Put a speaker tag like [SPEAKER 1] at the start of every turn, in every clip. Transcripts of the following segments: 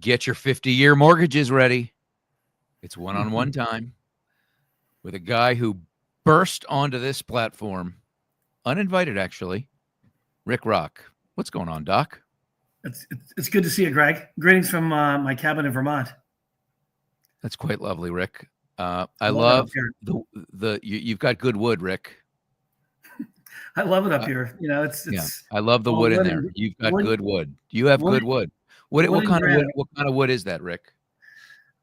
[SPEAKER 1] Get your 50-year mortgages ready. It's one-on-one time with a guy who burst onto this platform, uninvited actually, Rick Roque. What's going on, Doc?
[SPEAKER 2] It's good to see you, Greg. Greetings from my cabin in Vermont.
[SPEAKER 1] That's quite lovely, Rick. I love you've got good wood, Rick.
[SPEAKER 2] I love it up here. You know,
[SPEAKER 1] I love the wood in there. You've got good wood. You have good wood. What kind of wood? What kind of wood is that, Rick?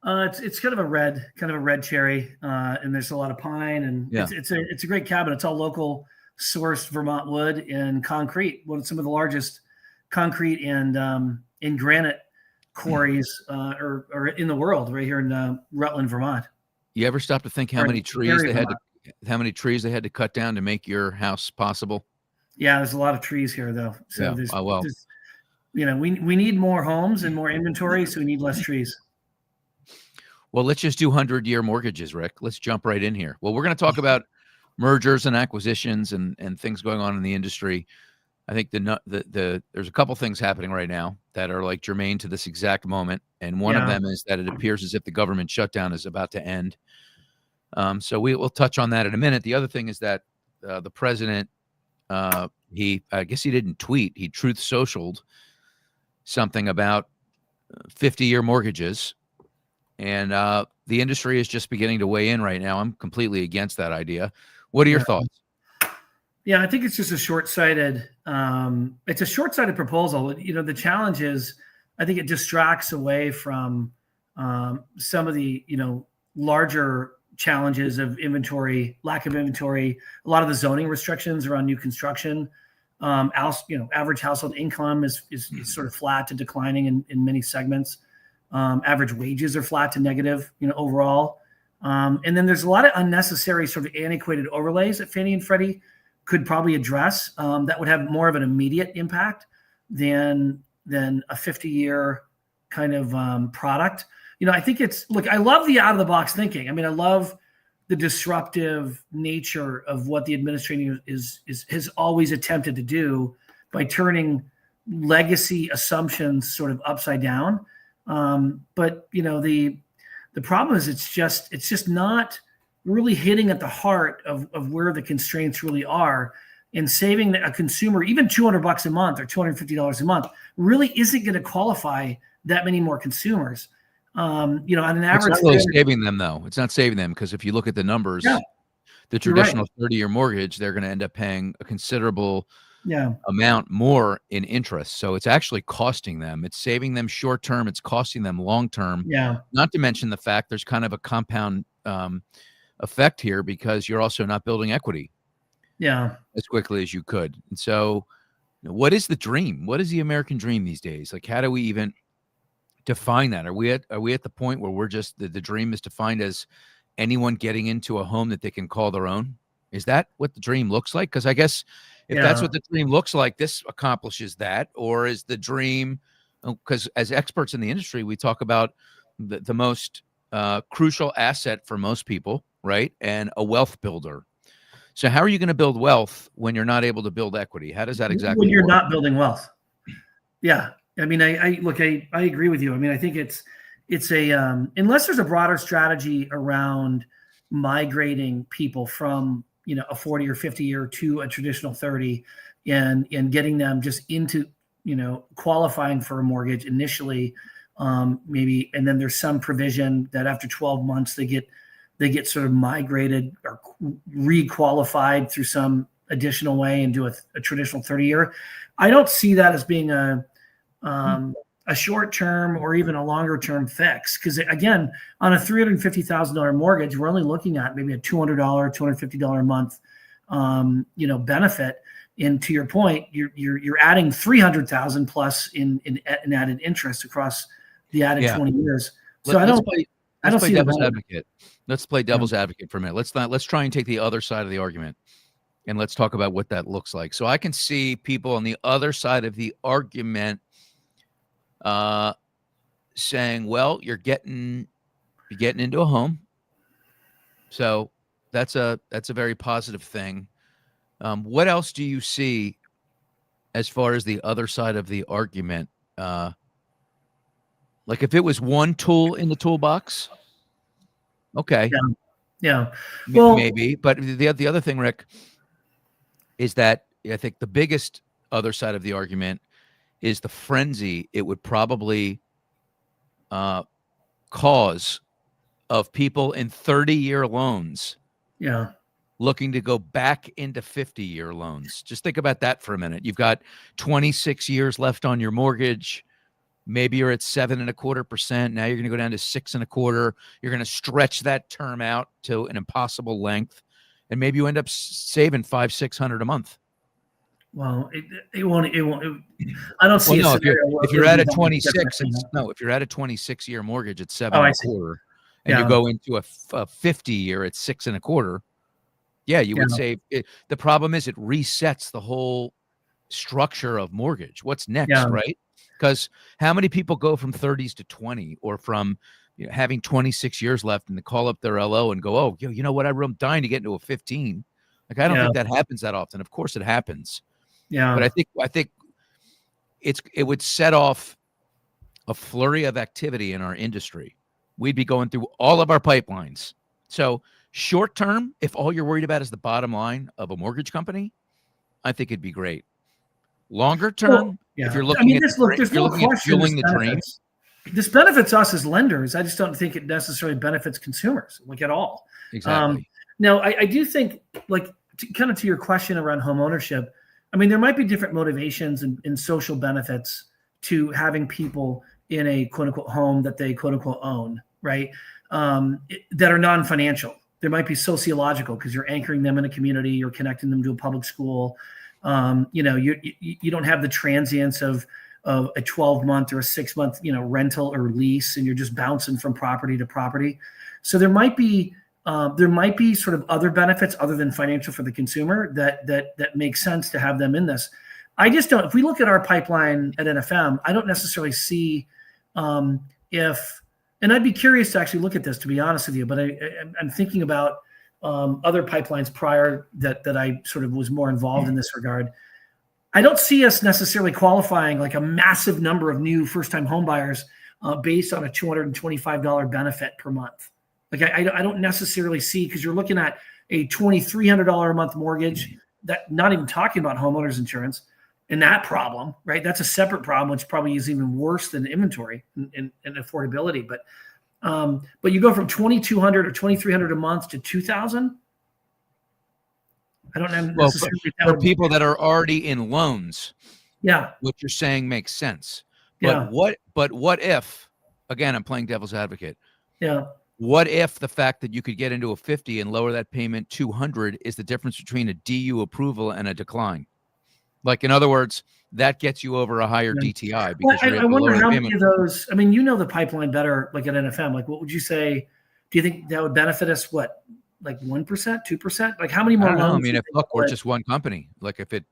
[SPEAKER 2] It's kind of a red cherry, and there's a lot of pine, and it's a great cabin. It's all local sourced Vermont wood and concrete. One of some of the largest concrete and in granite quarries are in the world, right here in Rutland, Vermont.
[SPEAKER 1] You ever stop to think how many trees they had to cut down to make your house possible?
[SPEAKER 2] Yeah, there's a lot of trees here, though. So there's we need more homes and more inventory, so we need less trees.
[SPEAKER 1] Well, let's just do 100-year mortgages, Rick. Let's jump right in here. Well, we're going to talk about mergers and acquisitions and things going on in the industry. I think there's a couple things happening right now that are like germane to this exact moment, and one of them is that it appears as if the government shutdown is about to end. So we'll touch on that in a minute. The other thing is that the president, I guess he didn't tweet, he truth socialed something about 50-year mortgages, and the industry is just beginning to weigh in right now. I'm completely against that idea. What are your thoughts?
[SPEAKER 2] Yeah, I think it's just a short-sighted. It's a short-sighted proposal. You know, the challenge is, I think it distracts away from some of the larger challenges of inventory, lack of inventory, a lot of the zoning restrictions around new construction. Average household income is sort of flat to declining in many segments. Average wages are flat to negative, overall. And then there's a lot of unnecessary sort of antiquated overlays that Fannie and Freddie could probably address that would have more of an immediate impact than a 50-year kind of product. I think I love the out-of-the-box thinking. I mean, I love the disruptive nature of what the administration has always attempted to do by turning legacy assumptions sort of upside down. But the problem is it's just not really hitting at the heart of where the constraints really are, and saving a consumer even $200 a month or $250 a month really isn't going to qualify that many more consumers. On an average,
[SPEAKER 1] it's not really saving them, though. It's not saving them, because if you look at the numbers, the traditional 30-year mortgage, they're going to end up paying a considerable amount more in interest. So it's actually costing them. It's saving them short term. It's costing them long term.
[SPEAKER 2] Yeah.
[SPEAKER 1] Not to mention the fact there's kind of a compound effect here, because you're also not building equity as quickly as you could. And so what is the dream? What is the American dream these days? Like, how do we even define that? Are we at the point where we're just the dream is defined as anyone getting into a home that they can call their own? Is that what the dream looks like? Because I guess if that's what the dream looks like, this accomplishes that. Or is the dream, because as experts in the industry, we talk about the most crucial asset for most people, right? And a wealth builder. So how are you going to build wealth when you're not able to build equity? How does that exactly
[SPEAKER 2] when you're
[SPEAKER 1] work?
[SPEAKER 2] not building wealth? Yeah. I mean, I agree with you. I mean, I think it's a unless there's a broader strategy around migrating people from a 40 or 50 year to a traditional 30, and getting them just into qualifying for a mortgage initially, maybe, and then there's some provision that after 12 months they get sort of migrated or re-qualified through some additional way and do a traditional 30-year. I don't see that as being a short-term or even a longer-term fix, because again, on a $350,000 mortgage, we're only looking at maybe a $200, $250 a month, benefit. And to your point, you're adding $300,000 plus in added interest across the added 20 years. So I don't see
[SPEAKER 1] devil's advocate. Let's play devil's advocate for a minute. Let's try and take the other side of the argument, and let's talk about what that looks like. So I can see people on the other side of the argument saying, well, you're getting into a home, so that's a very positive thing. What else do you see as far as the other side of the argument Like if it was one tool in the toolbox, okay.
[SPEAKER 2] Yeah. Well,
[SPEAKER 1] maybe. But the other thing, Rick, is that I think the biggest other side of the argument is the frenzy it would probably cause of people in 30-year loans looking to go back into 50-year loans. Just think about that for a minute. You've got 26 years left on your mortgage. Maybe you're at 7.25%. Now you're going to go down to 6.25. You're going to stretch that term out to an impossible length, and maybe you end up saving $500-600 a month.
[SPEAKER 2] Well, it won't. I don't see a scenario.
[SPEAKER 1] If you're at a 26, if you're at a 26-year mortgage at 7.25, and you go into a 50-year at 6.25, you would save. The problem is it resets the whole structure of mortgage. What's next, right? Because how many people go from 30s to 20, or from having 26 years left and they call up their LO and go, oh, you know what? I'm dying to get into a 15. Like, I don't think that happens that often. Of course it happens. Yeah. But I think it would set off a flurry of activity in our industry. We'd be going through all of our pipelines. So short term, if all you're worried about is the bottom line of a mortgage company, I think it'd be great. Longer term, if you're looking
[SPEAKER 2] there's no question fueling the dream. This benefits us as lenders. I just don't think it necessarily benefits consumers, like, at all.
[SPEAKER 1] Exactly.
[SPEAKER 2] Now, I do think, like, kind of to your question around home ownership, I mean, there might be different motivations and social benefits to having people in a quote unquote home that they quote unquote own, right? That are non-financial. There might be sociological, because you're anchoring them in a community, you're connecting them to a public school. You don't have the transience of a 12-month or a 6-month, rental or lease, and you're just bouncing from property to property. So there might be sort of other benefits other than financial for the consumer that makes sense to have them in this. I just don't. If we look at our pipeline at NFM, I don't necessarily see and I'd be curious to actually look at this, to be honest with you. But I'm thinking about other pipelines prior that I sort of was more involved in this regard. I don't see us necessarily qualifying like a massive number of new first-time home buyers based on a $225 benefit per month. Like I don't necessarily see, because you're looking at a $2,300 a month mortgage, that not even talking about homeowners insurance, and that problem, right? That's a separate problem, which probably is even worse than inventory and affordability. But you go from $2,200 or $2,300 a month to $2,000. I don't know.
[SPEAKER 1] Well, for people that are already in loans, what you're saying makes sense. But what if, again, I'm playing devil's advocate.
[SPEAKER 2] Yeah.
[SPEAKER 1] What if the fact that you could get into a 50 and lower that payment $200 is the difference between a DU approval and a decline? Like, in other words, that gets you over a higher DTI. Because
[SPEAKER 2] I wonder how many of those. I mean, the pipeline better, like at NFM. Like, what would you say? Do you think that would benefit us? What, like 1%, 2%? Like, how many more loans?
[SPEAKER 1] I mean, we're just one company. Like, but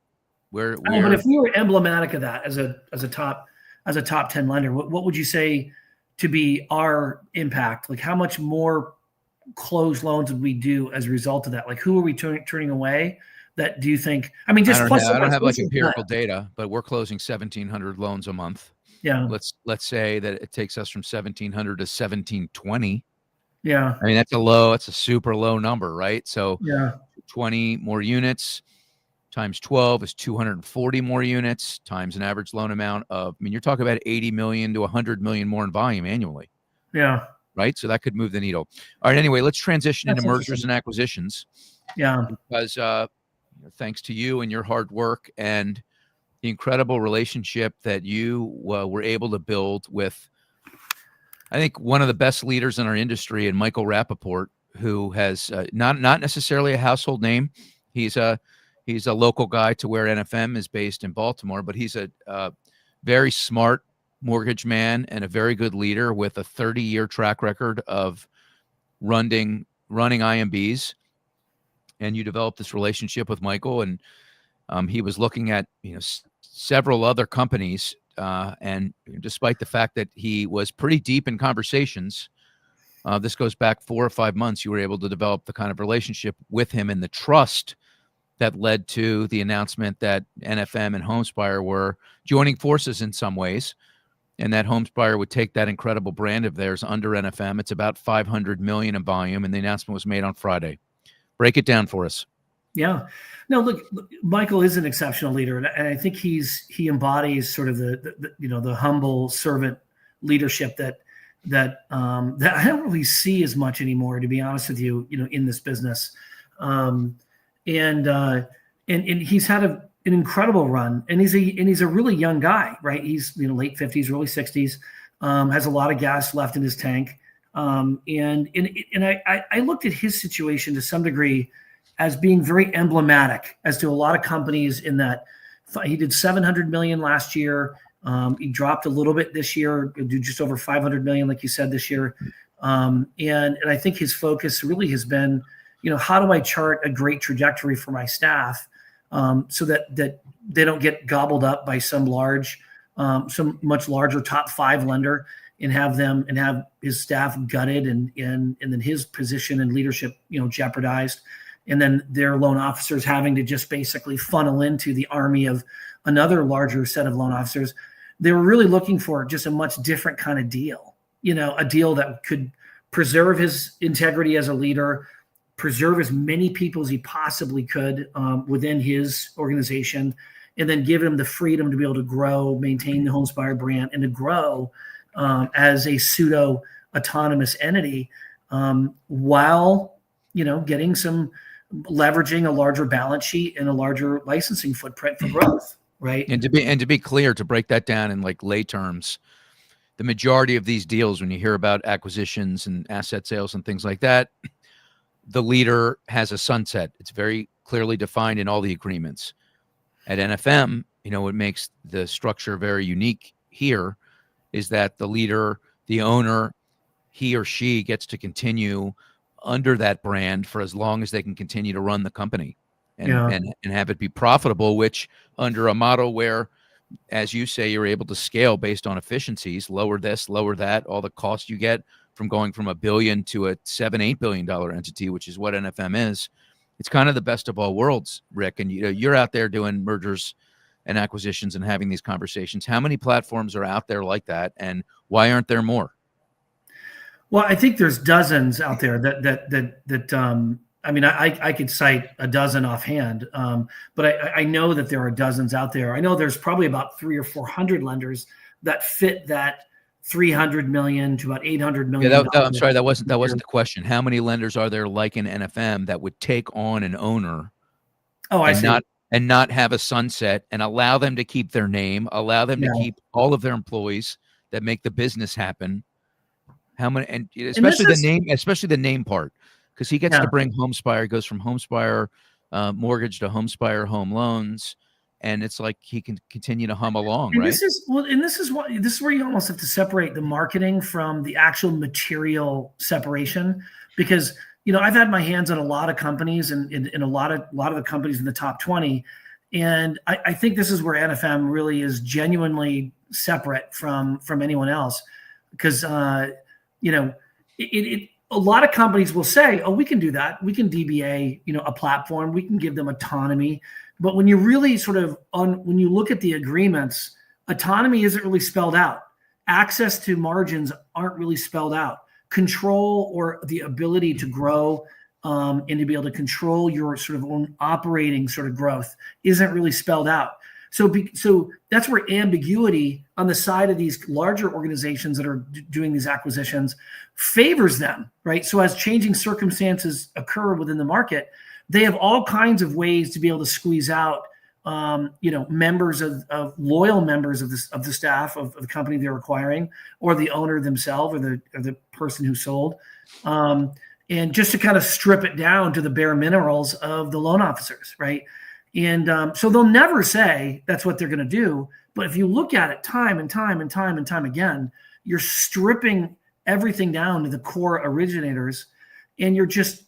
[SPEAKER 1] if
[SPEAKER 2] we were emblematic of that as a top 10 lender, what would you say to be our impact? Like, how much more closed loans would we do as a result of that? Like, who are we turning away? That do you think? I mean, just
[SPEAKER 1] I don't have like empirical data, but we're closing 1,700 loans a month.
[SPEAKER 2] Yeah.
[SPEAKER 1] Let's say that it takes us from 1,700 to 1,720.
[SPEAKER 2] Yeah.
[SPEAKER 1] I mean, that's a super low number, right? So 20 more units times 12 is 240 more units times an average loan amount of, I mean, you're talking about 80 million to 100 million more in volume annually.
[SPEAKER 2] Yeah.
[SPEAKER 1] Right. So that could move the needle. All right. Anyway, let's transition into mergers and acquisitions.
[SPEAKER 2] Yeah.
[SPEAKER 1] Because, thanks to you and your hard work and the incredible relationship that you were able to build with, I think, one of the best leaders in our industry, and Michael Rappaport, who has not necessarily a household name. He's a local guy to where NFM is based in Baltimore, but he's a very smart mortgage man and a very good leader with a 30-year track record of running IMBs. And you developed this relationship with Michael, and he was looking at several other companies, and despite the fact that he was pretty deep in conversations, this goes back 4 or 5 months, you were able to develop the kind of relationship with him and the trust that led to the announcement that NFM and Homespire were joining forces in some ways. and that Homespire would take that incredible brand of theirs under NFM. It's about 500 million in volume, and the announcement was made on Friday. Break it down for us.
[SPEAKER 2] Yeah. No, look, Michael is an exceptional leader, and I think he embodies sort of the humble servant leadership that I don't really see as much anymore, to be honest with you, in this business. And he's had an incredible run, and he's a really young guy, right? He's late 50s, early 60s, has a lot of gas left in his tank. And I looked at his situation to some degree as being very emblematic as to a lot of companies, in that he did 700 million last year. He dropped a little bit this year, do just over 500 million, like you said, this year. And I think his focus really has been, how do I chart a great trajectory for my staff, so that they don't get gobbled up by some much larger top 5 lender, and have his staff gutted and then his position and leadership, jeopardized. And then their loan officers having to just basically funnel into the army of another larger set of loan officers. They were really looking for just a much different kind of deal, a deal that could preserve his integrity as a leader, preserve as many people as he possibly could within his organization, and then give him the freedom to be able to grow, maintain the Homespire brand, and to grow as a pseudo autonomous entity, while getting some leveraging a larger balance sheet and a larger licensing footprint for growth, right?
[SPEAKER 1] And to be clear, to break that down in like lay terms, the majority of these deals, when you hear about acquisitions and asset sales and things like that, the leader has a sunset. It's very clearly defined in all the agreements. At NFM, what makes the structure very unique here is that the leader, the owner, he or she gets to continue under that brand for as long as they can continue to run the company and have it be profitable, which under a model where, as you say, you're able to scale based on efficiencies, lower this, lower that, all the costs you get from going from $1 billion to a $7-8 billion entity, which is what NFM is. It's kind of the best of all worlds, Rick. And you're out there doing mergers and acquisitions and having these conversations. How many platforms are out there like that, and why aren't there more?
[SPEAKER 2] Well, I think there's dozens out there I could cite a dozen offhand, but I know that there are dozens out there. I know there's probably about 300 or 400 lenders that fit that 300 million to about 800 million.
[SPEAKER 1] Yeah, I'm sorry, that wasn't the question. How many lenders are there like in NFM that would take on an owner? And not have a sunset and allow them to keep their name, allow them to keep all of their employees that make the business happen? How many, and especially the name part, because he gets to bring Homespire, goes from Homespire mortgage to Homespire home loans, and it's like he can continue to hum along, right? This is
[SPEAKER 2] where you almost have to separate the marketing from the actual material separation, because I've had my hands on a lot of companies and in a lot of the companies in the top 20, and I think this is where NFM really is genuinely separate from anyone else, because a lot of companies will say, oh, we can do that. We can DBA, a platform. We can give them autonomy. But when you really when you look at the agreements, autonomy isn't really spelled out. Access to margins aren't really spelled out. Control, or the ability to grow and to be able to control your own operating growth, isn't really spelled out. So that's where ambiguity on the side of these larger organizations that are doing these acquisitions favors them, right? So as changing circumstances occur within the market, they have all kinds of ways to be able to squeeze out, members of loyal members of the staff of the company they're acquiring, or the owner themselves, or the person who sold, and just to kind of strip it down to the bare minerals of the loan officers, right? And so they'll never say that's what they're going to do. But if you look at it time and time and time and time again, you're stripping everything down to the core originators, and you're just,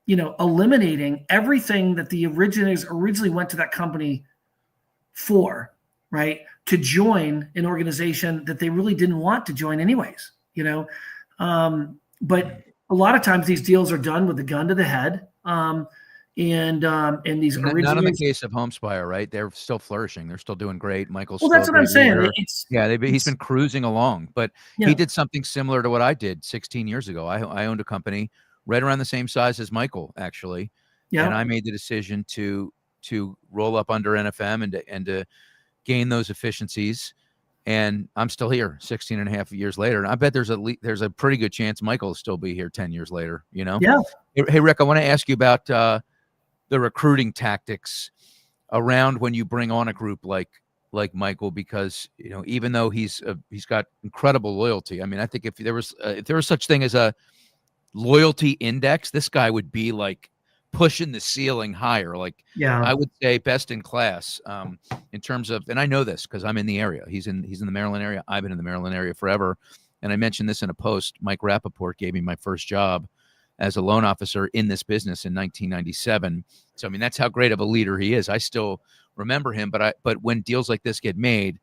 [SPEAKER 2] eliminating everything that the originators originally went to that company for, right? To join an organization that they really didn't want to join anyways, But a lot of times these deals are done with a gun to the head. and these
[SPEAKER 1] Not in the
[SPEAKER 2] originators.
[SPEAKER 1] case of Homespire, right? They're still flourishing. They're still doing great. Michael's
[SPEAKER 2] Well,
[SPEAKER 1] still
[SPEAKER 2] that's
[SPEAKER 1] a
[SPEAKER 2] what I'm
[SPEAKER 1] great
[SPEAKER 2] saying.
[SPEAKER 1] leader. Yeah, he's been cruising along, but he
[SPEAKER 2] Yeah,
[SPEAKER 1] did something similar to what I did 16 years ago. I owned a company right around the same size as Michael, actually, and
[SPEAKER 2] yeah,
[SPEAKER 1] I made the decision to roll up under NFM and to gain those efficiencies. And I'm still here 16 and a half years later. And I bet there's a pretty good chance Michael will still be here 10 years later, you know?
[SPEAKER 2] yeah.
[SPEAKER 1] Hey, Rick, I want to ask you about the recruiting tactics around when you bring on a group like Michael, because even though he's got incredible loyalty. I mean, I think if there was such thing as a loyalty index, this guy would be like pushing the ceiling higher. Like,
[SPEAKER 2] Yeah.
[SPEAKER 1] I would say best in class in terms of, and I know this because I'm in the area. He's in the Maryland area. I've been in the Maryland area forever. And I mentioned this in a post. Mike Rappaport gave me my first job as a loan officer in this business in 1997. So, I mean, that's how great of a leader he is. I still remember him, but when deals like this get made,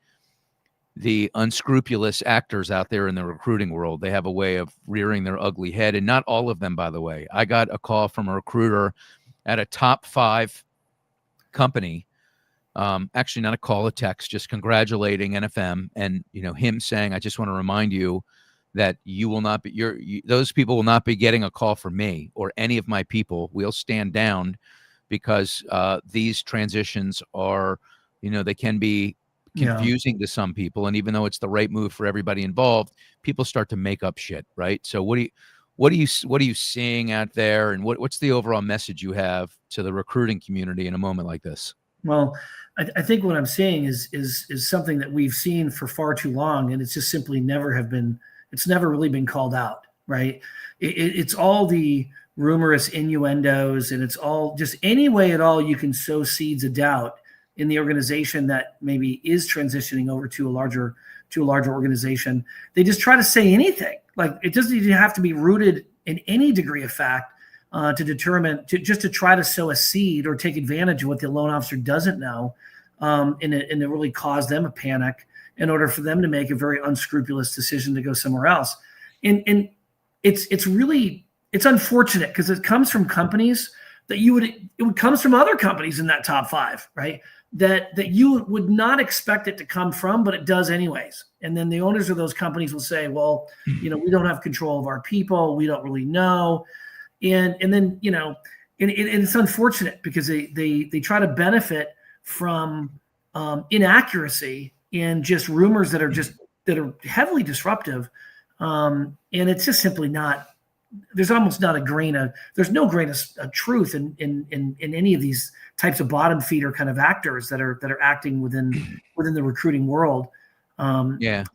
[SPEAKER 1] the unscrupulous actors out there in the recruiting world, they have a way of rearing their ugly head. And not all of them, by the way. I got a call from a recruiter at a top 5 company. Actually not a call, a text, just congratulating NFM and, him saying, I just want to remind you that you will not be those people will not be getting a call from me or any of my people. We'll stand down because these transitions are, they can be confusing to some people. And even though it's the right move for everybody involved, people start to make up shit, right? So what are you seeing out there, and what's the overall message you have to the recruiting community in a moment like this?
[SPEAKER 2] Well, I think what I'm seeing is something that we've seen for far too long, and it's just simply it's never really been called out, right? It's all the rumorous innuendos, and it's all just any way at all you can sow seeds of doubt in the organization that maybe is transitioning over to a larger organization. They just try to say anything. Like, it doesn't even have to be rooted in any degree of fact just to try to sow a seed or take advantage of what the loan officer doesn't know, and to really cause them a panic in order for them to make a very unscrupulous decision to go somewhere else. And it's unfortunate because it comes from companies that it comes from other companies in that top 5, right? That you would not expect it to come from, but it does anyways. And then the owners of those companies will say, well, we don't have control of our people. We don't really know. And then, and it's unfortunate because they try to benefit from inaccuracy and just rumors that are heavily disruptive. And it's just simply not, there's almost not there's no grain of truth in any of these types of bottom feeder kind of actors that are acting within the recruiting world. There's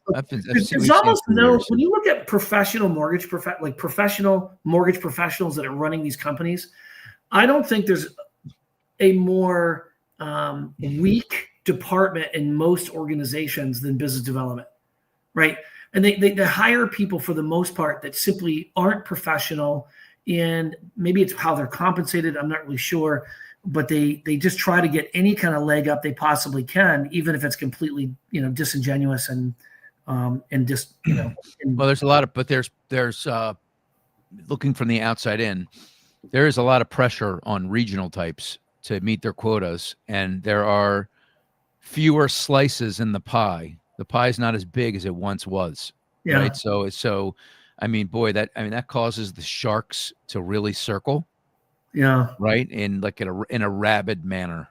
[SPEAKER 2] almost no, when you look at professional mortgage professionals that are running these companies, I don't think there's a more weak department in most organizations than business development, right? And they hire people for the most part that simply aren't professional, and maybe it's how they're compensated. I'm not really sure, but they just try to get any kind of leg up they possibly can, even if it's completely, disingenuous and just,
[SPEAKER 1] well, there's a lot of, but there's looking from the outside in, there is a lot of pressure on regional types to meet their quotas, and there are fewer slices in the pie. The pie is not as big as it once was, right? So, I mean, boy, that causes the sharks to really circle.
[SPEAKER 2] Yeah.
[SPEAKER 1] Right. In a rabid manner.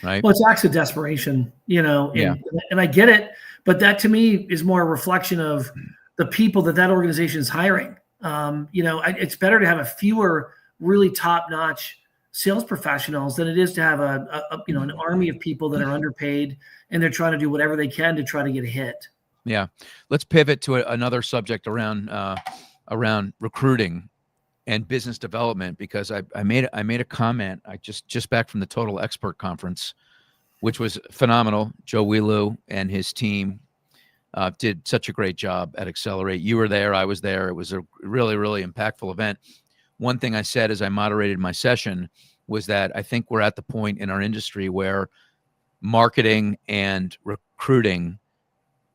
[SPEAKER 1] Right.
[SPEAKER 2] Well, it's acts of desperation, and I get it, but that to me is more a reflection of the people that organization is hiring. It's better to have a fewer really top-notch sales professionals than it is to have an army of people that are underpaid and they're trying to do whatever they can to try to get a hit.
[SPEAKER 1] Yeah. Let's pivot to another subject around recruiting and business development, because I made a comment. I just back from the Total Expert Conference, which was phenomenal. Joe Wheelu and his team did such a great job at Accelerate. You were there. I was there. It was a really, really impactful event. One thing I said as I moderated my session was that I think we're at the point in our industry where marketing and recruiting,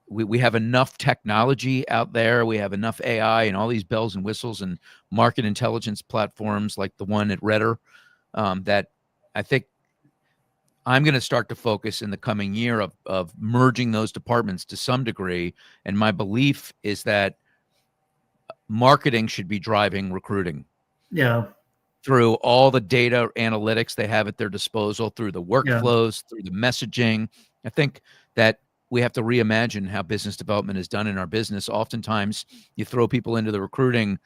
[SPEAKER 1] we have enough technology out there. We have enough AI and all these bells and whistles and market intelligence platforms like the one at Redder that I think I'm going to start to focus in the coming year of merging those departments to some degree. And my belief is that marketing should be driving recruiting.
[SPEAKER 2] Yeah.
[SPEAKER 1] Through all the data analytics they have at their disposal, through the workflows, through the messaging. I think that we have to reimagine how business development is done in our business. Oftentimes, you throw people into the recruiting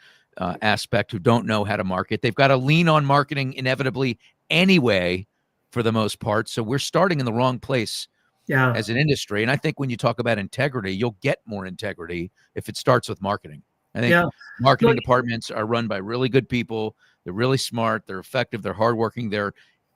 [SPEAKER 1] aspect who don't know how to market. They've got to lean on marketing inevitably anyway, for the most part. So we're starting in the wrong place as an industry. And I think when you talk about integrity, you'll get more integrity if it starts with marketing. I think marketing departments are run by really good people. They're really smart. They're effective. They're hardworking. They're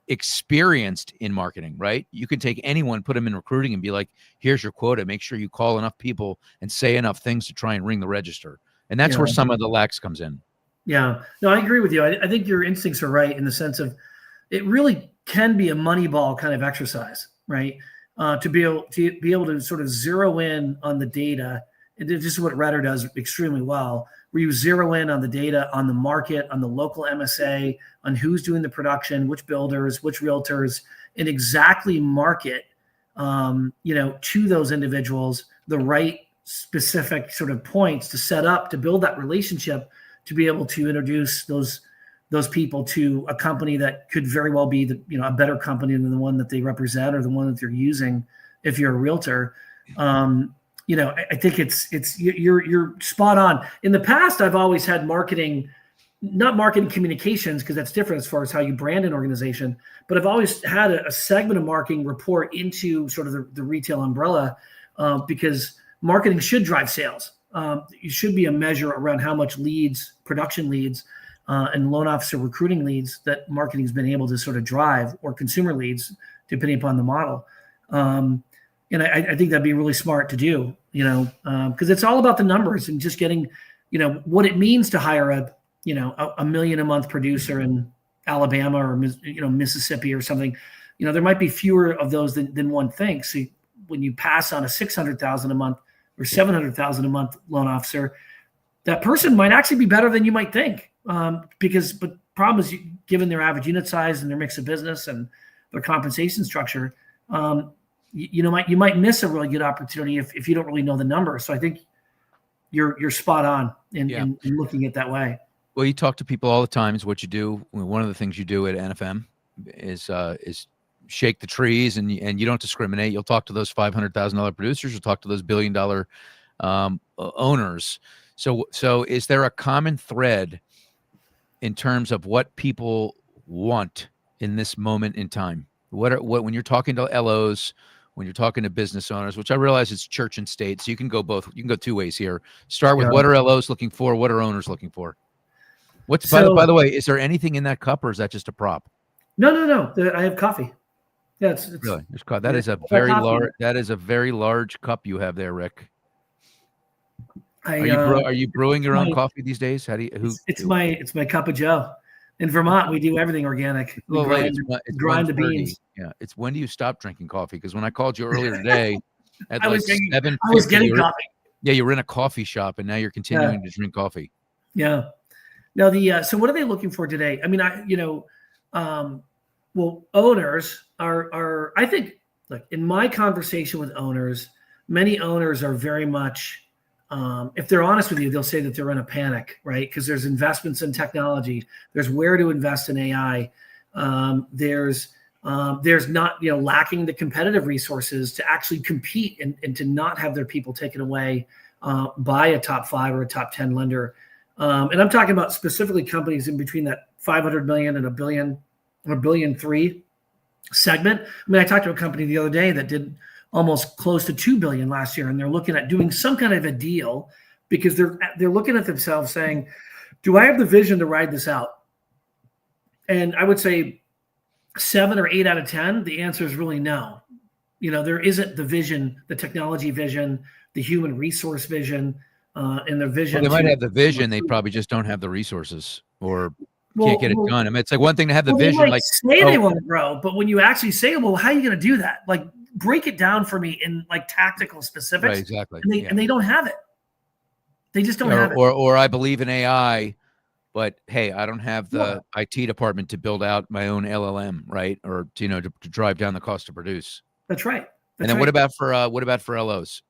[SPEAKER 1] experienced in marketing, right? You can take anyone, put them in recruiting and be like, here's your quota. Make sure you call enough people and say enough things to try and ring the register. And that's where some of the lax comes in.
[SPEAKER 2] Yeah. No, I agree with you. I think your instincts are right in the sense of it really can be a Moneyball kind of exercise, right? To be able to sort of zero in on the data. And this is what Redder does extremely well, where you zero in on the data, on the market, on the local MSA, on who's doing the production, which builders, which realtors, and exactly market, to those individuals the right specific sort of points to set up to build that relationship, to be able to introduce those people to a company that could very well be a better company than the one that they represent or the one that they're using. If you're a realtor, I think you're spot on. In the past, I've always had marketing, not marketing communications, because that's different as far as how you brand an organization, but I've always had a segment of marketing report into sort of the retail umbrella, because marketing should drive sales. You should be a measure around how much leads, production leads, and loan officer recruiting leads that marketing's been able to sort of drive, or consumer leads, depending upon the model. And I think that'd be really smart to do, because it's all about the numbers and just getting, what it means to hire a $1 million a month producer in Alabama or, Mississippi or something. There might be fewer of those than one thinks. So when you pass on a $600,000 a month or $700,000 a month loan officer, that person might actually be better than you might think. But the problem is, given their average unit size and their mix of business and their compensation structure, you might miss a really good opportunity if you don't really know the numbers. So I think you're spot on in looking at it that way.
[SPEAKER 1] Well, you talk to people all the time. Is what you do. One of the things you do at NFM is shake the trees, and you don't discriminate. You'll talk to those $500,000 producers. You'll talk to those $1 billion owners. So is there a common thread in terms of what people want in this moment in time? What when you're talking to LOs, when you're talking to business owners, which I realize it's church and state, so you can go both. You can go two ways here. Start with what are LOs looking for? What are owners looking for? By the way, is there anything in that cup, or is that just a prop?
[SPEAKER 2] No. I have coffee. Yeah, it's
[SPEAKER 1] really. That is a very large. That is a very large cup you have there, Rick. Are you brewing your own coffee these days?
[SPEAKER 2] It's my cup of Joe. In Vermont, we do everything organic. We grind the beans.
[SPEAKER 1] Yeah, it's when do you stop drinking coffee? Because when I called you earlier today, at I was
[SPEAKER 2] getting coffee.
[SPEAKER 1] Yeah, you were in a coffee shop, and now you're continuing to drink coffee.
[SPEAKER 2] Yeah. Now so what are they looking for today? I mean, owners are. I think, look, in my conversation with owners, many owners are very much. If they're honest with you, they'll say that they're in a panic, right? Because there's investments in technology. There's where to invest in AI. There's not, lacking the competitive resources to actually compete and to not have their people taken away by a top 5 or a top 10 lender. And I'm talking about specifically companies in between that 500 million and $1 billion or $1.3 billion segment. I mean, I talked to a company the other day that did almost close to $2 billion last year, and they're looking at doing some kind of a deal because they're looking at themselves saying, do I have the vision to ride this out? And I would say 7 or 8 out of 10, the answer is really no. There isn't the vision, the technology vision, the human resource vision, and the vision.
[SPEAKER 1] Well, they might have the vision, they probably just don't have the resources or can't get it done. I mean, it's like one thing to have the vision,
[SPEAKER 2] they say they want to grow, but when you actually say, well, how are you going to do that? Like, break it down for me in like tactical specifics.
[SPEAKER 1] Right, exactly.
[SPEAKER 2] And they don't have it. They just don't have it.
[SPEAKER 1] Or I believe in AI, but hey, I don't have the IT department to build out my own LLM, right? Or to drive down the cost to produce.
[SPEAKER 2] That's right.
[SPEAKER 1] And then what about for LOs?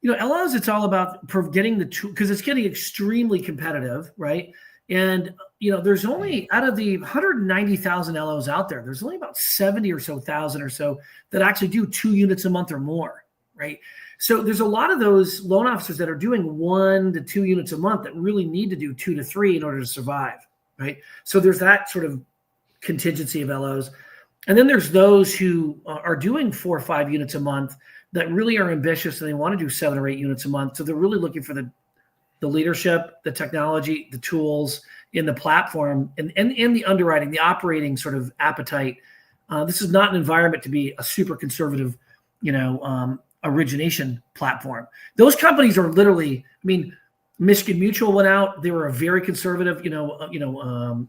[SPEAKER 2] LOs, it's all about getting the tool, because it's getting extremely competitive, right? And there's only, out of the 190,000 LOs out there, there's only about 70 or so thousand or so that actually do 2 units a month or more, right? So there's a lot of those loan officers that are doing 1 to 2 units a month that really need to do 2 to 3 in order to survive, right? So there's that sort of contingency of LOs. And then there's those who are doing 4 or 5 units a month that really are ambitious and they want to do 7 or 8 units a month. So they're really looking for the leadership, the technology, the tools in the platform, and the underwriting, the operating sort of appetite. This is not an environment to be a super conservative, origination platform. Those companies are literally, Michigan Mutual went out. They were a very conservative, a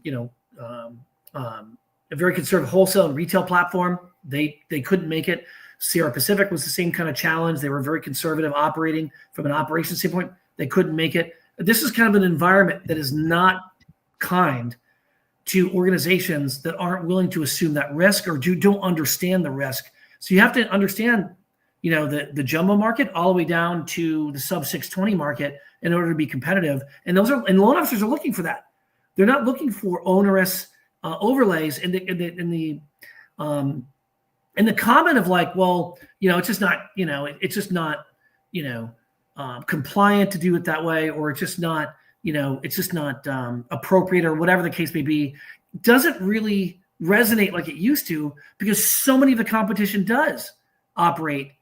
[SPEAKER 2] very conservative wholesale and retail platform. They couldn't make it. Sierra Pacific was the same kind of challenge. They were very conservative operating from an operations standpoint. They couldn't make it. This is kind of an environment that is not kind to organizations that aren't willing to assume that risk or don't understand the risk. So you have to understand, the jumbo market all the way down to the sub 620 market in order to be competitive. And loan officers are looking for that. They're not looking for onerous overlays in the comment of like, well, it's just not, compliant to do it that way, or it's just not, appropriate, or whatever the case may be. Doesn't really resonate like it used to, because so many of the competition does operate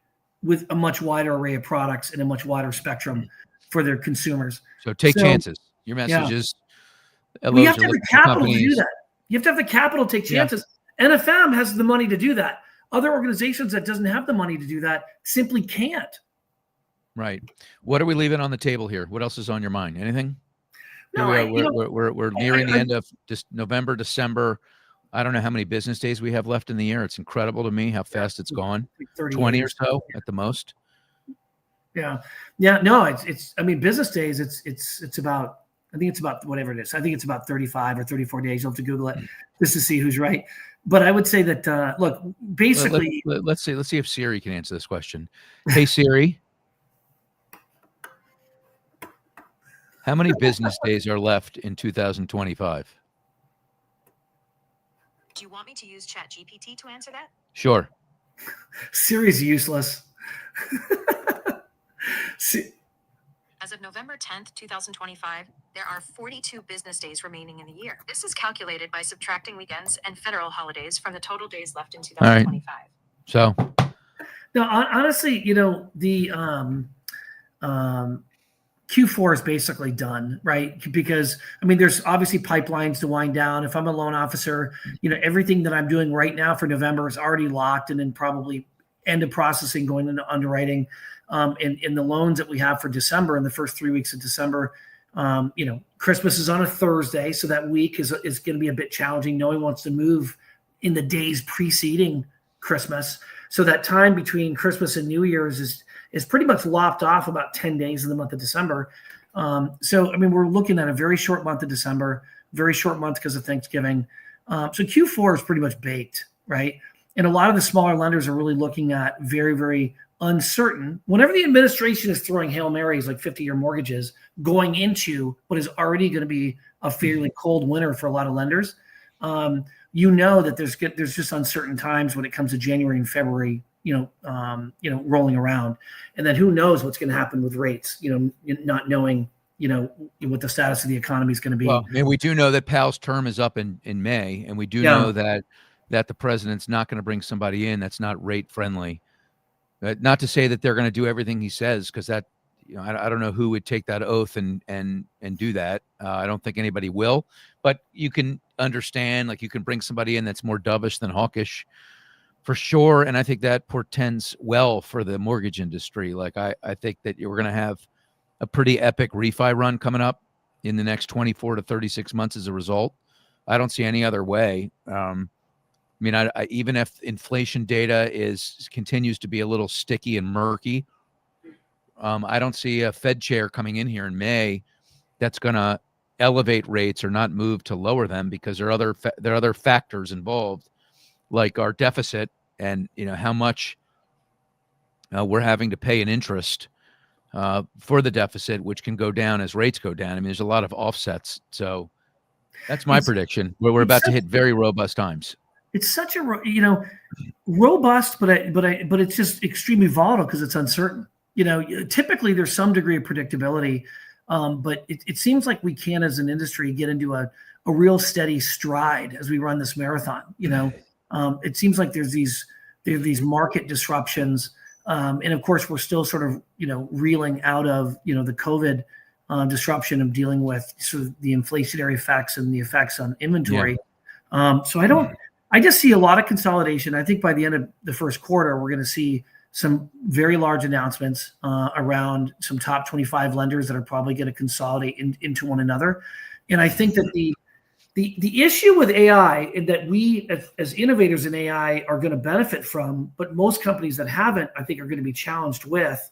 [SPEAKER 2] with a much wider array of products and a much wider spectrum for their consumers.
[SPEAKER 1] So take chances. Your message is,
[SPEAKER 2] you have to have the capital to do that. You have to have the capital to take chances. Yeah. NFM has the money to do that. Other organizations that doesn't have the money to do that simply can't.
[SPEAKER 1] Right. What are we leaving on the table here? What else is on your mind? Anything?
[SPEAKER 2] No,
[SPEAKER 1] we're nearing the end of just November, December. I don't know how many business days we have left in the year. It's incredible to me how fast it's gone. 20 or so at the most.
[SPEAKER 2] Yeah. No, it's business days. It's about, I think it's about whatever it is. I think it's about 35 or 34 days. You'll have to Google it just to see who's right. But I would say that, look, basically,
[SPEAKER 1] let's see if Siri can answer this question. Hey, Siri, how many business days are left in 2025?
[SPEAKER 3] Do you want me to use ChatGPT to answer that?
[SPEAKER 1] Sure.
[SPEAKER 2] Siri's useless.
[SPEAKER 3] As of November 10th, 2025, there are 42 business days remaining in the year. This is calculated by subtracting weekends and federal holidays from the total days left in 2025.
[SPEAKER 1] All right. So,
[SPEAKER 2] no, honestly, the Q4 is basically done, right? Because there's obviously pipelines to wind down. If I'm a loan officer, everything that I'm doing right now for November is already locked, and then probably end of processing, going into underwriting. In the loans that we have for December, in the first 3 weeks of December, Christmas is on a Thursday, so that week is going to be a bit challenging. No one wants to move in the days preceding Christmas, so that time between Christmas and New Year's is pretty much lopped off about 10 days in the month of December. So we're looking at a very short month of December, very short month because of Thanksgiving. So Q4 is pretty much baked, right? And a lot of the smaller lenders are really looking at very, very uncertain. Whenever the administration is throwing Hail Marys like 50-year mortgages going into what is already going to be a fairly cold winter for a lot of lenders, that there's just uncertain times when it comes to January and February, rolling around, and then who knows what's going to happen with rates, not knowing, what the status of the economy is going to be.
[SPEAKER 1] Well, we do know that Powell's term is up in May, and we do know that the president's not going to bring somebody in that's not rate friendly. Not to say that they're going to do everything he says, because that, I don't know who would take that oath and do that. I don't think anybody will, but you can understand, like, you can bring somebody in that's more dovish than hawkish for sure. And I think that portends well for the mortgage industry. Like, I think that you're going to have a pretty epic refi run coming up in the next 24 to 36 months as a result. I don't see any other way. Even if inflation data continues to be a little sticky and murky, I don't see a Fed chair coming in here in May that's going to elevate rates or not move to lower them, because there are other factors involved, like our deficit and how much we're having to pay in interest for the deficit, which can go down as rates go down. I mean, there's a lot of offsets. So that's my prediction, where we're about to hit very robust times.
[SPEAKER 2] It's such a robust, but it's just extremely volatile because it's uncertain. Typically there's some degree of predictability, but it seems like we can, as an industry, get into a real steady stride as we run this marathon. It seems like there's these market disruptions, and of course we're still sort of reeling out of the COVID disruption of dealing with sort of the inflationary effects and the effects on inventory. Yeah. So I just see a lot of consolidation. I think by the end of the first quarter, we're going to see some very large announcements around some top 25 lenders that are probably going to consolidate into one another. And I think that the issue with AI, and that we as innovators in AI are going to benefit from, but most companies that haven't, I think, are going to be challenged with,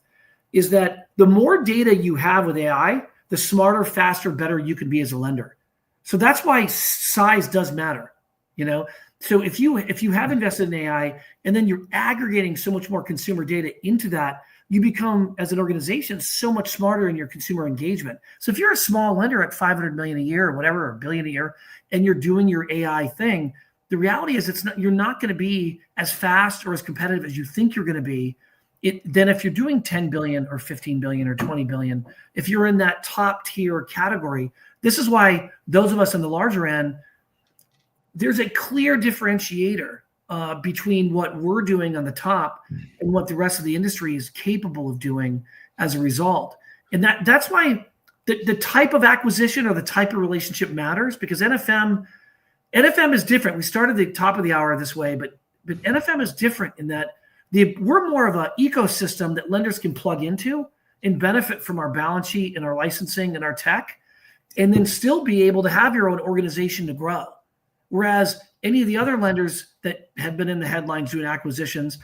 [SPEAKER 2] is that the more data you have with AI, the smarter, faster, better you can be as a lender. So that's why size does matter. So if you have invested in AI and then you're aggregating so much more consumer data into that, you become, as an organization, so much smarter in your consumer engagement. So if you're a small lender at $500 million a year or whatever, or $1 billion a year, and you're doing your AI thing, the reality is you're not going to be as fast or as competitive as you think you're going to be. Then if you're doing 10 billion or 15 billion or 20 billion, if you're in that top tier category, this is why those of us on the larger end, there's a clear differentiator between what we're doing on the top and what the rest of the industry is capable of doing as a result. And that's why the type of acquisition or the type of relationship matters, because NFM is different. We started the top of the hour this way, but NFM is different in that we're more of an ecosystem that lenders can plug into and benefit from our balance sheet and our licensing and our tech, and then still be able to have your own organization to grow. Whereas any of the other lenders that have been in the headlines doing acquisitions,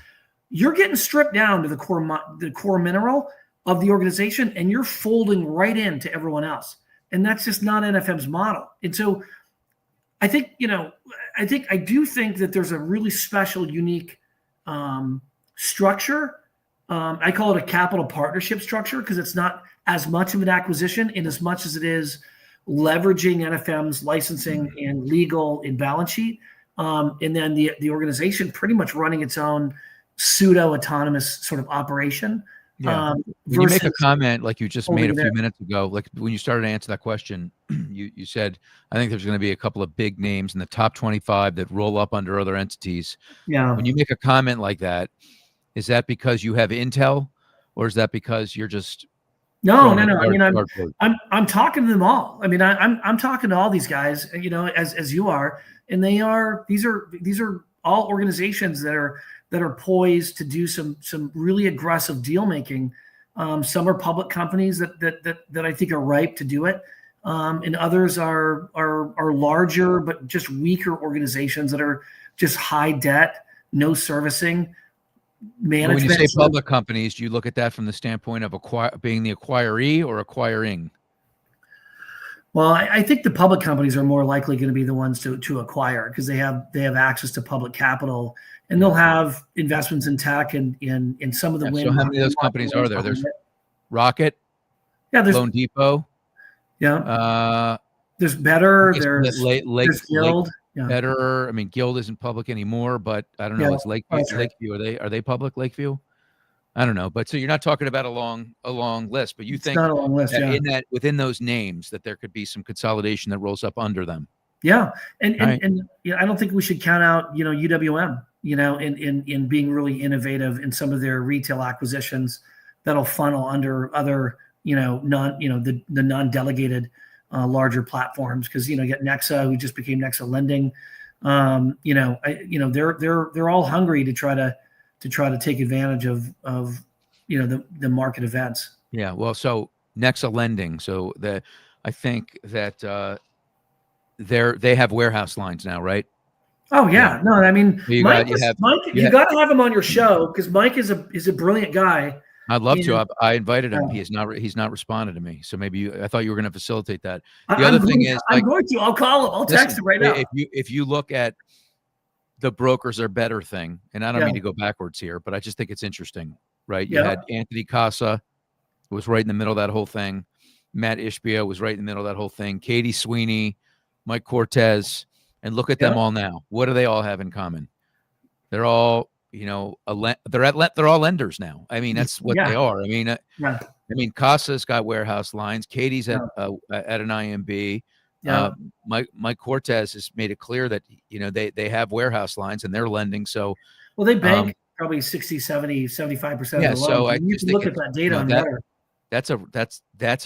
[SPEAKER 2] you're getting stripped down to the core mineral of the organization, and you're folding right into everyone else. And that's just not NFM's model. And so I do think that there's a really special, unique structure. I call it a capital partnership structure, because it's not as much of an acquisition in as much as it is leveraging NFM's licensing and legal and balance sheet, and then the organization pretty much running its own pseudo-autonomous sort of operation.
[SPEAKER 1] Yeah. When you make a comment like you just made a few minutes ago, like when you started to answer that question, you said, I think there's going to be a couple of big names in the top 25 that roll up under other entities.
[SPEAKER 2] Yeah.
[SPEAKER 1] When you make a comment like that, is that because you have intel, or is that because you're just...
[SPEAKER 2] No. I mean, I'm talking to them all. I mean, I'm talking to all these guys, as you are, and these are all organizations that are poised to do some really aggressive deal making. Some are public companies that I think are ripe to do it, and others are larger but just weaker organizations that are just high debt, no servicing. Management.
[SPEAKER 1] When you say public companies, do you look at that from the standpoint of being the acquiree or acquiring?
[SPEAKER 2] Well, I think the public companies are more likely going to be the ones to acquire, because they have access to public capital, and they'll have investments in tech and in some of the.
[SPEAKER 1] So how many of those companies are there? There's Rocket.
[SPEAKER 2] Yeah, there's
[SPEAKER 1] Loan Depot.
[SPEAKER 2] Yeah. There's Better. There's Guild.
[SPEAKER 1] Yeah. Better. I mean, Guild isn't public anymore, but I don't know. It's Lakeview. Are they public? Lakeview? I don't know. But so you're not talking about a long list, but you think
[SPEAKER 2] not a long list,
[SPEAKER 1] that within those names that there could be some consolidation that rolls up under them.
[SPEAKER 2] Yeah, and I don't think we should count out UWM in being really innovative in some of their retail acquisitions that'll funnel under other the non-delegated larger platforms, because you get Nexa, who just became Nexa Lending. They're all hungry to try to take advantage of the market events.
[SPEAKER 1] Yeah, well, so Nexa Lending, so I think that they have warehouse lines now, right?
[SPEAKER 2] Oh yeah. No, I mean, you got to have him on your show, because Mike is a brilliant guy.
[SPEAKER 1] I'd love to. I invited him.
[SPEAKER 2] Yeah.
[SPEAKER 1] He's not responded to me. So maybe I thought you were going to facilitate that. The
[SPEAKER 2] I'm
[SPEAKER 1] other thing
[SPEAKER 2] going,
[SPEAKER 1] is,
[SPEAKER 2] I'm going to. I'll call him. I'll text him right now.
[SPEAKER 1] If you look at the brokers are better thing, and I don't
[SPEAKER 2] Yeah.
[SPEAKER 1] mean to go backwards here, but I just think it's interesting, right? You
[SPEAKER 2] Yeah.
[SPEAKER 1] had Anthony Casa, who was right in the middle of that whole thing. Matt Ishbia was right in the middle of that whole thing. Katie Sweeney, Mike Cortez, and look at them all now. What do they all have in common? They're all, you know, they're all lenders now. I mean, that's what they are. I mean, Casa's got warehouse lines. Katie's at an IMB.
[SPEAKER 2] Yeah.
[SPEAKER 1] Mike Cortez has made it clear that, you know, they have warehouse lines and they're lending. So,
[SPEAKER 2] well, they bank probably 60, 70, 75% of the loans.
[SPEAKER 1] So I
[SPEAKER 2] you can look at that data on better.
[SPEAKER 1] That's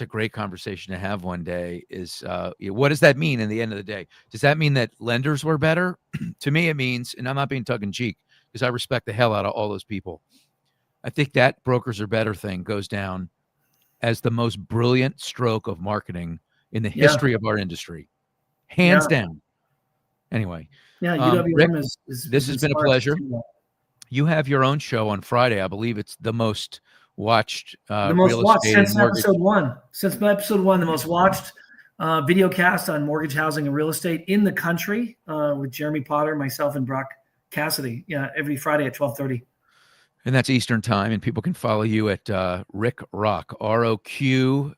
[SPEAKER 1] a great conversation to have one day is, what does that mean in the end of the day? Does that mean that lenders were better? To me, it means, and I'm not being tongue in cheek because I respect the hell out of all those people. I think that brokers are better thing goes down as the most brilliant stroke of marketing in the history of our industry. Hands down. Anyway.
[SPEAKER 2] Yeah. UWM
[SPEAKER 1] Rick,
[SPEAKER 2] is
[SPEAKER 1] this has been a pleasure. You have your own show on Friday. I believe it's the most watched
[SPEAKER 2] since episode 1. Since episode 1, the most watched video cast on mortgage, housing, and real estate in the country with Jeremy Potter, myself, and Brock Cassidy. Yeah, every Friday at 12:30.
[SPEAKER 1] And that's Eastern time, and people can follow you at Rick Roque, ROQUE.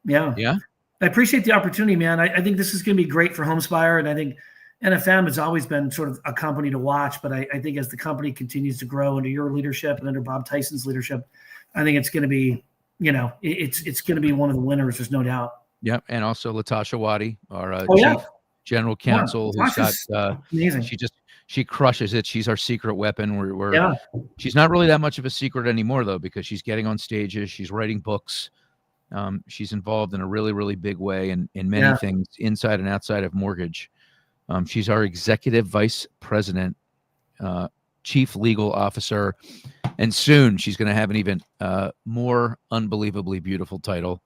[SPEAKER 2] Yeah. I appreciate the opportunity, man. I think this is going to be great for Homespire, and I think NFM has always been sort of a company to watch, but I think as the company continues to grow under your leadership and under Bob Tyson's leadership, I think it's going to be, you know, it's going to be one of the winners. There's no doubt.
[SPEAKER 1] Yep. And also Latasha Waddy, our Chief General Counsel, who's got,
[SPEAKER 2] amazing.
[SPEAKER 1] She crushes it. She's our secret weapon. She's not really that much of a secret anymore though, because she's getting on stages. She's writing books. She's involved in a really, really big way in many things inside and outside of mortgage. She's our executive vice president, chief legal officer, and soon she's going to have an even more unbelievably beautiful title,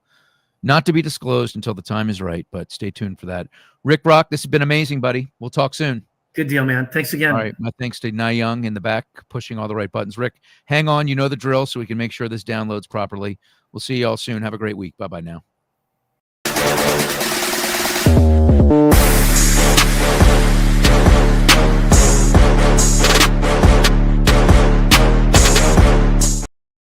[SPEAKER 1] not to be disclosed until the time is right, but stay tuned for that. Rick Roque, this has been amazing, buddy. We'll talk soon.
[SPEAKER 2] Good deal, man. Thanks again.
[SPEAKER 1] All right. My thanks to Nye Young in the back, pushing all the right buttons. Rick, hang on. You know the drill, so we can make sure this downloads properly. We'll see you all soon. Have a great week. Bye-bye now.